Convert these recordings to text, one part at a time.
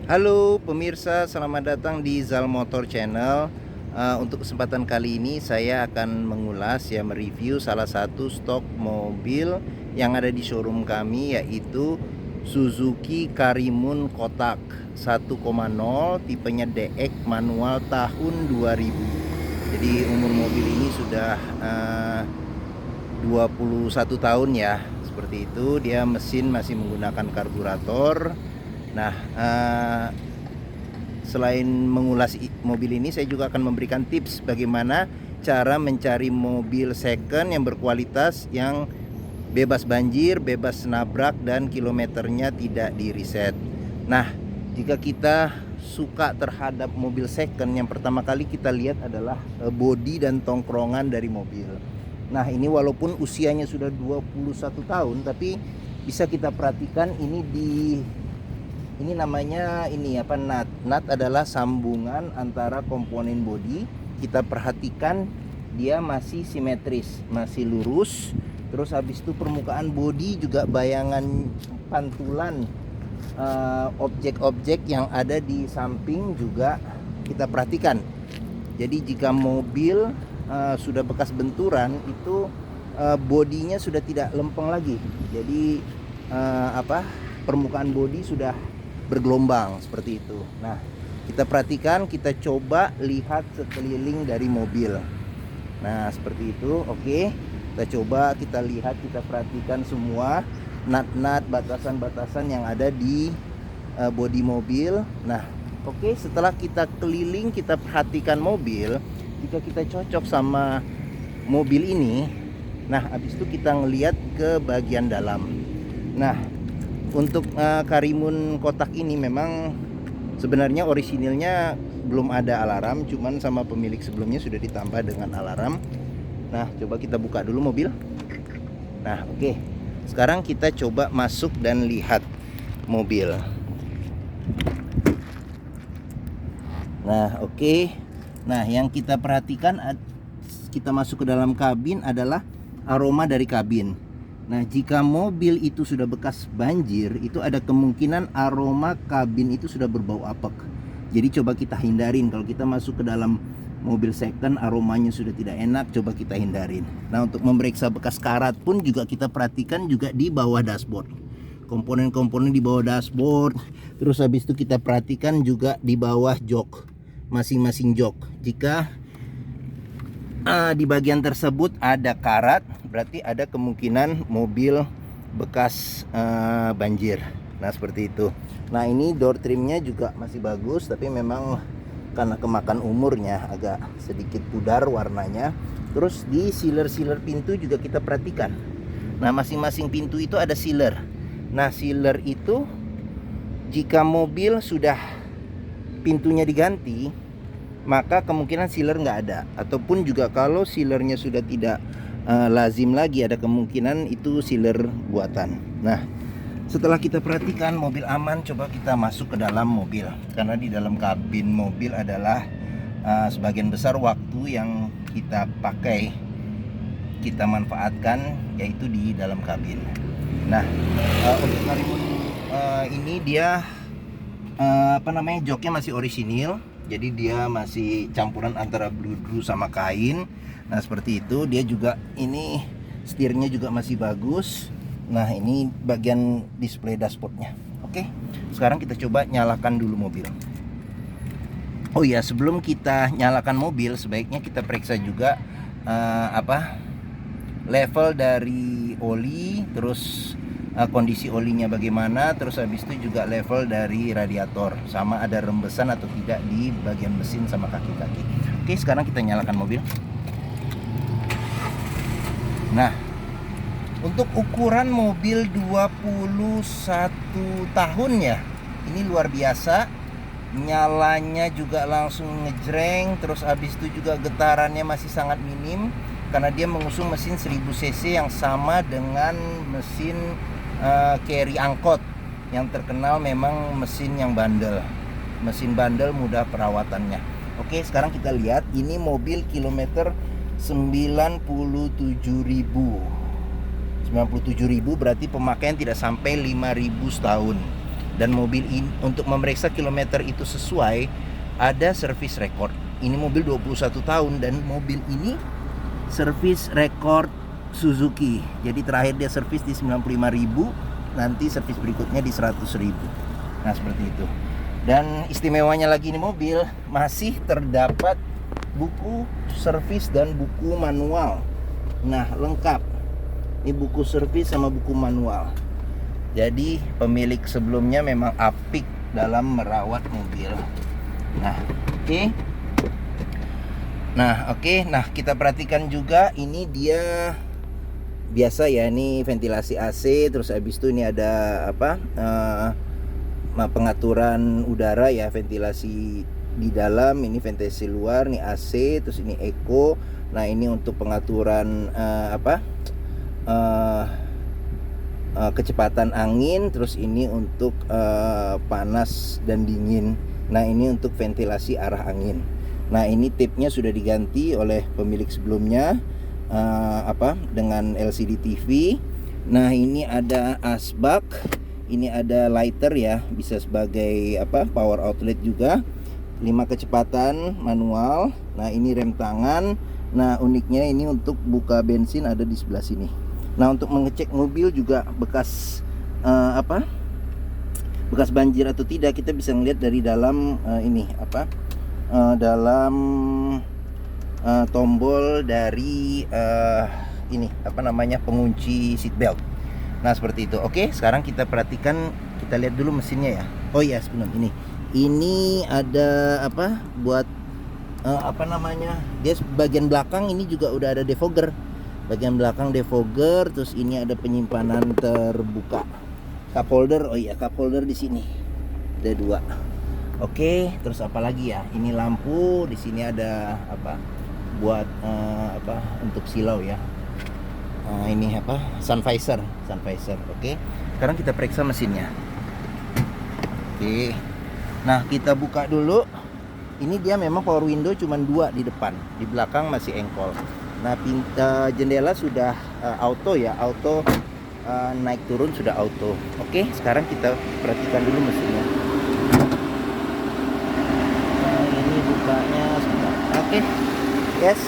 Halo pemirsa, selamat datang di Zal Motor Channel. Untuk kesempatan kali ini saya akan mengulas ya, mereview salah satu stok mobil yang ada di showroom kami, yaitu Suzuki Karimun Kotak 1.0 tipenya DX manual tahun 2000. Jadi umur mobil ini sudah 21 tahun ya, seperti itu. Dia mesin masih menggunakan karburator. Nah, selain mengulas mobil ini, saya juga akan memberikan tips bagaimana cara mencari mobil second yang berkualitas, yang bebas banjir, bebas nabrak, dan kilometernya tidak di reset. Nah, jika kita suka terhadap mobil second, yang pertama kali kita lihat adalah bodi dan tongkrongan dari mobil. Nah, ini walaupun usianya sudah 21 tahun, tapi bisa kita perhatikan ini namanya nut. Nut adalah sambungan antara komponen bodi. Kita perhatikan dia masih simetris, masih lurus. Terus habis itu permukaan bodi juga bayangan pantulan objek-objek yang ada di samping juga kita perhatikan. Jadi jika mobil sudah bekas benturan, itu bodinya sudah tidak lempeng lagi. Jadi permukaan bodi sudah bergelombang seperti itu. Nah, kita perhatikan, kita coba lihat sekeliling dari mobil. Nah, seperti itu. Oke, kita coba, kita lihat, kita perhatikan semua nut-nut, batasan-batasan yang ada di bodi mobil. Nah, oke, setelah kita keliling, kita perhatikan mobil, jika kita cocok sama mobil ini, nah habis itu kita ngelihat ke bagian dalam. Nah, untuk Karimun Kotak ini memang sebenarnya orisinilnya belum ada alarm, cuman sama pemilik sebelumnya sudah ditambah dengan alarm. Nah, coba kita buka dulu mobil. Nah, oke. Sekarang kita coba masuk dan lihat mobil. Nah, oke. Nah, yang kita perhatikan, kita masuk ke dalam kabin, adalah aroma dari kabin. Nah, jika mobil itu sudah bekas banjir, itu ada kemungkinan aroma kabin itu sudah berbau apek. Jadi coba kita hindarin. Kalau kita masuk ke dalam mobil second, aromanya sudah tidak enak, coba kita hindarin. Nah, untuk memeriksa bekas karat pun juga kita perhatikan juga di bawah dashboard. Komponen-komponen di bawah dashboard. Terus habis itu kita perhatikan juga di bawah jok, masing-masing jok. Jika di bagian tersebut ada karat, berarti ada kemungkinan mobil bekas banjir. Nah, seperti itu. Nah, ini door trimnya juga masih bagus, tapi memang karena kemakan umurnya agak sedikit pudar warnanya. Terus di sealer pintu juga kita perhatikan. Nah, masing-masing pintu itu ada sealer. Nah, sealer itu jika mobil sudah pintunya diganti, maka kemungkinan sealer nggak ada. Ataupun juga kalau sealernya sudah tidak lazim lagi, ada kemungkinan itu sealer buatan. Nah, setelah kita perhatikan mobil aman, coba kita masuk ke dalam mobil. Karena di dalam kabin mobil adalah sebagian besar waktu yang kita pakai, kita manfaatkan, yaitu di dalam kabin. Nah, untuk Karimun ini dia joknya masih orisinil. Jadi dia masih campuran antara bludru sama kain. Nah, seperti itu. Dia juga ini setirnya juga masih bagus. Nah, ini bagian display dashboardnya. Oke, sekarang kita coba nyalakan dulu mobil. Oh ya, sebelum kita nyalakan mobil, sebaiknya kita periksa juga level dari oli, terus kondisi olinya bagaimana, terus habis itu juga level dari radiator, sama ada rembesan atau tidak di bagian mesin sama kaki-kaki. Oke, sekarang kita nyalakan mobil. Nah, untuk ukuran mobil 21 tahun ya, ini luar biasa. Nyalanya juga langsung ngejreng, terus habis itu juga getarannya masih sangat minim, karena dia mengusung mesin 1000 cc yang sama dengan mesin carry angkot yang terkenal memang mesin yang bandel. Mesin bandel mudah perawatannya. Oke, sekarang kita lihat ini mobil kilometer 97.000. 97.000 berarti pemakaian tidak sampai 5.000 setahun. Dan mobil ini untuk memeriksa kilometer itu sesuai, ada service record. Ini mobil 21 tahun dan mobil ini service record Suzuki. Jadi terakhir dia servis di 95.000, nanti servis berikutnya di 100.000. Nah, seperti itu. Dan istimewanya lagi ini mobil masih terdapat buku servis dan buku manual. Nah, lengkap. Ini buku servis sama buku manual. Jadi pemilik sebelumnya memang apik dalam merawat mobil. Nah, oke. Nah, kita perhatikan juga ini dia biasa ya, ini ventilasi AC, terus habis itu ini ada apa? Pengaturan udara ya, ventilasi di dalam, ini ventilasi luar, nih AC, terus ini eco. Nah, ini untuk pengaturan kecepatan angin, terus ini untuk panas dan dingin. Nah, ini untuk ventilasi arah angin. Nah, ini tipnya sudah diganti oleh pemilik sebelumnya dengan LCD TV. Nah, ini ada asbak, ini ada lighter ya, bisa sebagai power outlet juga. 5 kecepatan manual. Nah, ini rem tangan. Nah, uniknya ini untuk buka bensin ada di sebelah sini. Nah, untuk mengecek mobil juga bekas bekas banjir atau tidak, kita bisa ngeliat dari dalam dalam tombol dari pengunci seatbelt. Nah, seperti itu. Oke, sekarang kita perhatikan, kita lihat dulu mesinnya ya. Oh iya, sebelum ini ada buat dia bagian belakang ini juga udah ada defogger. Bagian belakang defogger, terus ini ada penyimpanan terbuka. Cup holder, oh iya, cup holder di sini ada 2. Oke, terus apa lagi ya? Ini lampu, di sini ada buat untuk silau ya. Ini sun visor. Oke, sekarang kita periksa mesinnya. Oke, nah kita buka dulu. Ini dia memang power window cuma 2 di depan, di belakang masih engkol. Nah, jendela sudah auto ya, auto naik turun sudah auto. Oke, sekarang kita perhatikan dulu mesinnya. Nah, ini bukanya sebentar. Oke, yes.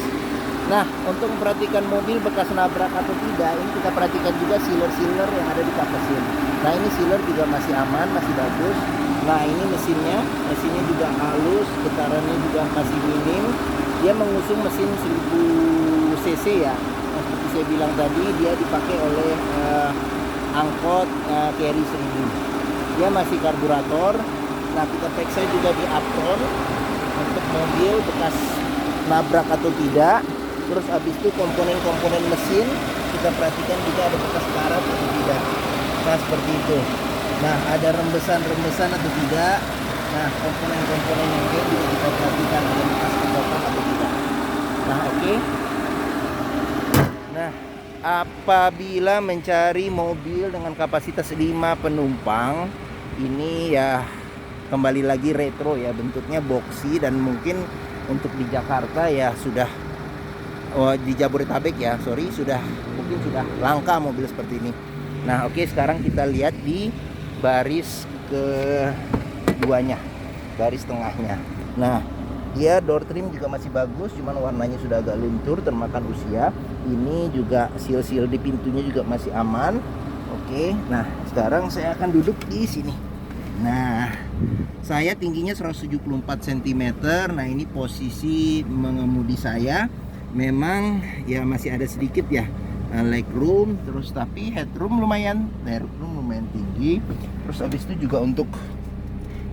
Nah, untuk memperhatikan mobil bekas nabrak atau tidak, ini kita perhatikan juga sealer yang ada di kap mesin. Nah, ini sealer juga masih aman, masih bagus. Nah, ini mesinnya juga halus, getarannya juga masih minim. Dia mengusung mesin 1000 cc ya. Nah, seperti saya bilang tadi, dia dipakai oleh angkot Carry 1000. Dia masih karburator. Nah, kita periksa juga di apron untuk mobil bekas nabrak atau tidak. Terus habis itu komponen-komponen mesin kita perhatikan juga ada bekas karat atau tidak. Nah, seperti itu. Nah, ada rembesan atau tidak. Nah, komponen-komponen yang lain juga kita perhatikan ada bekas kotoran atau tidak. Nah, oke. Nah, apabila mencari mobil dengan kapasitas 5 penumpang, ini ya kembali lagi retro ya, bentuknya boxy, dan mungkin untuk di Jakarta ya sudah di Jabodetabek ya, mungkin sudah langka mobil seperti ini. Nah, oke, sekarang kita lihat di baris keduanya, baris tengahnya. Nah, dia door trim juga masih bagus, cuman warnanya sudah agak luntur termakan usia. Ini juga seal di pintunya juga masih aman. Oke, nah sekarang saya akan duduk di sini. Nah, saya tingginya 174 cm. Nah, ini posisi mengemudi saya. Memang ya masih ada sedikit ya legroom, terus tapi headroom lumayan tinggi. Terus habis itu juga untuk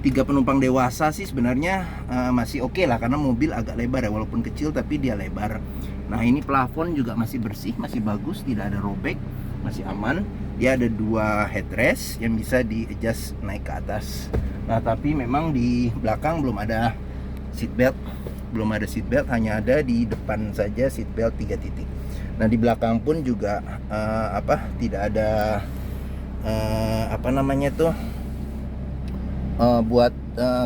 3 penumpang dewasa sih sebenarnya masih oke lah, karena mobil agak lebar ya, walaupun kecil tapi dia lebar. Nah, ini plafon juga masih bersih, masih bagus, tidak ada robek, masih aman. Dia ada 2 headrest yang bisa di adjust naik ke atas. Nah, tapi memang di belakang belum ada seatbelt, hanya ada di depan saja seatbelt 3 titik. Nah, di belakang pun juga tidak ada buat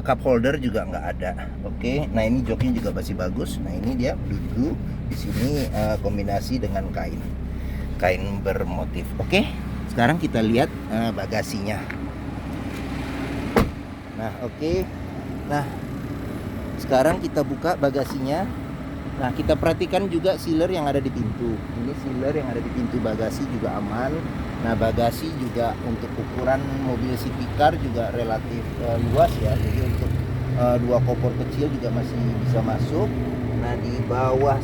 cup holder juga nggak ada. Oke, nah ini joknya juga masih bagus. Nah, ini dia biru, di sini kombinasi dengan kain bermotif. Oke, sekarang kita lihat bagasinya. Nah, oke. Nah, sekarang kita buka bagasinya. Nah, kita perhatikan juga sealer yang ada di pintu. Ini sealer yang ada di pintu bagasi juga aman. Nah, bagasi juga untuk ukuran mobil city car juga relatif luas ya. Jadi untuk dua koper kecil juga masih bisa masuk. Nah, di bawah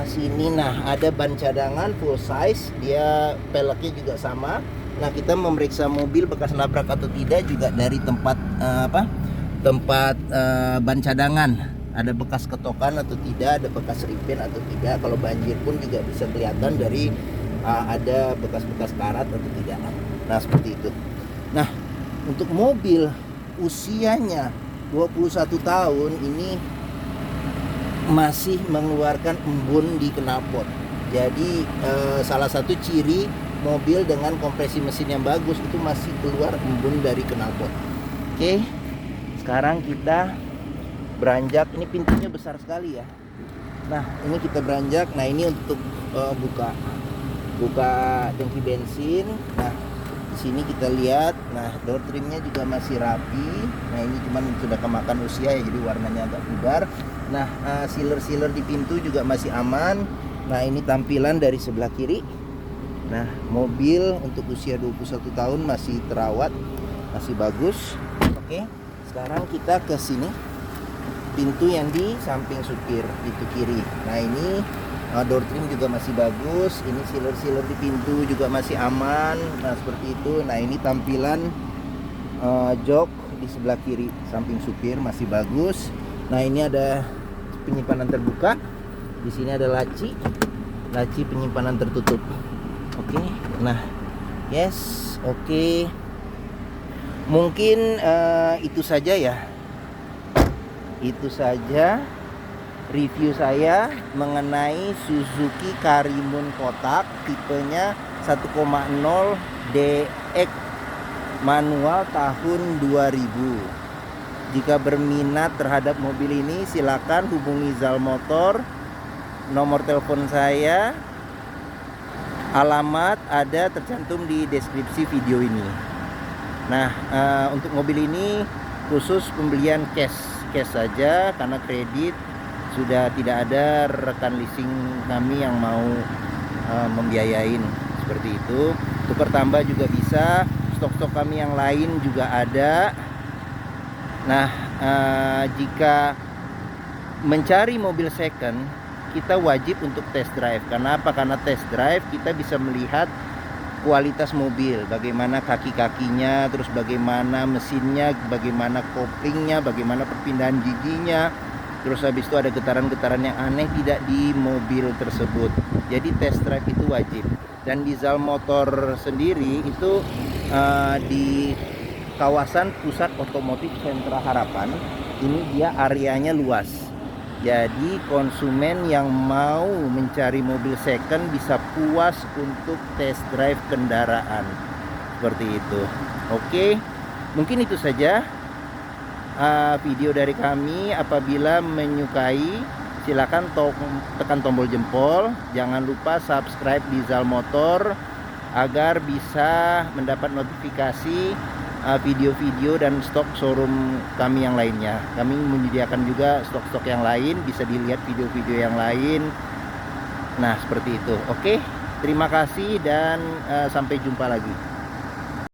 sini nah ada ban cadangan full size. Dia peleknya juga sama. Nah, kita memeriksa mobil bekas nabrak atau tidak juga dari tempat ban cadangan. Ada bekas ketokan atau tidak, ada bekas ripen atau tidak. Kalau banjir pun juga bisa kelihatan dari ada bekas-bekas karat atau tidak. Nah, seperti itu. Nah, untuk mobil usianya 21 tahun ini masih mengeluarkan embun di knalpot. Jadi salah satu ciri mobil dengan kompresi mesin yang bagus itu masih keluar embun dari knalpot. Oke, sekarang kita beranjak. Ini pintunya besar sekali ya. Nah, ini kita beranjak. Nah, ini untuk buka tangki bensin. Nah, di sini kita lihat. Nah, door trimnya juga masih rapi. Nah, ini cuman sudah kemakan usia ya, jadi warnanya agak pudar. Nah, sealer di pintu juga masih aman. Nah, ini tampilan dari sebelah kiri. Nah, mobil untuk usia 21 tahun masih terawat, masih bagus. Oke, sekarang kita ke sini. Pintu yang di samping supir, pintu kiri. Nah, ini door trim juga masih bagus. Ini sealer di pintu juga masih aman. Nah, seperti itu. Nah, ini tampilan jok di sebelah kiri samping supir masih bagus. Nah, ini ada penyimpanan terbuka. Di sini ada laci penyimpanan tertutup. Oke. Nah, yes, oke. Mungkin itu saja ya. Itu saja review saya mengenai Suzuki Karimun kotak tipenya 1,0 DX manual tahun 2000. Jika berminat terhadap mobil ini silakan hubungi Zal Motor. Nomor telepon saya, alamat ada tercantum di deskripsi video ini. Nah, untuk mobil ini khusus pembelian cash saja karena kredit sudah tidak ada rekan leasing kami yang mau membiayain seperti itu. Tukar tambah juga bisa, stok-stok kami yang lain juga ada. Nah, jika mencari mobil second kita wajib untuk test drive. Karena apa? Karena test drive kita bisa melihat kualitas mobil, bagaimana kaki-kakinya, terus bagaimana mesinnya, bagaimana koplingnya, bagaimana perpindahan giginya, terus habis itu ada getaran-getaran yang aneh tidak di mobil tersebut. Jadi test drive itu wajib. Dan di Zal Motor sendiri itu di kawasan pusat otomotif Sentra Harapan ini dia areanya luas. Jadi konsumen yang mau mencari mobil second bisa puas untuk test drive kendaraan seperti itu. Oke, mungkin itu saja video dari kami. Apabila menyukai silakan tekan tombol jempol. Jangan lupa subscribe di Zal Motor agar bisa mendapat notifikasi video-video dan stok showroom kami yang lainnya. Kami menyediakan juga stok-stok yang lain, bisa dilihat video-video yang lain. Nah, seperti itu. Oke, terima kasih dan sampai jumpa lagi.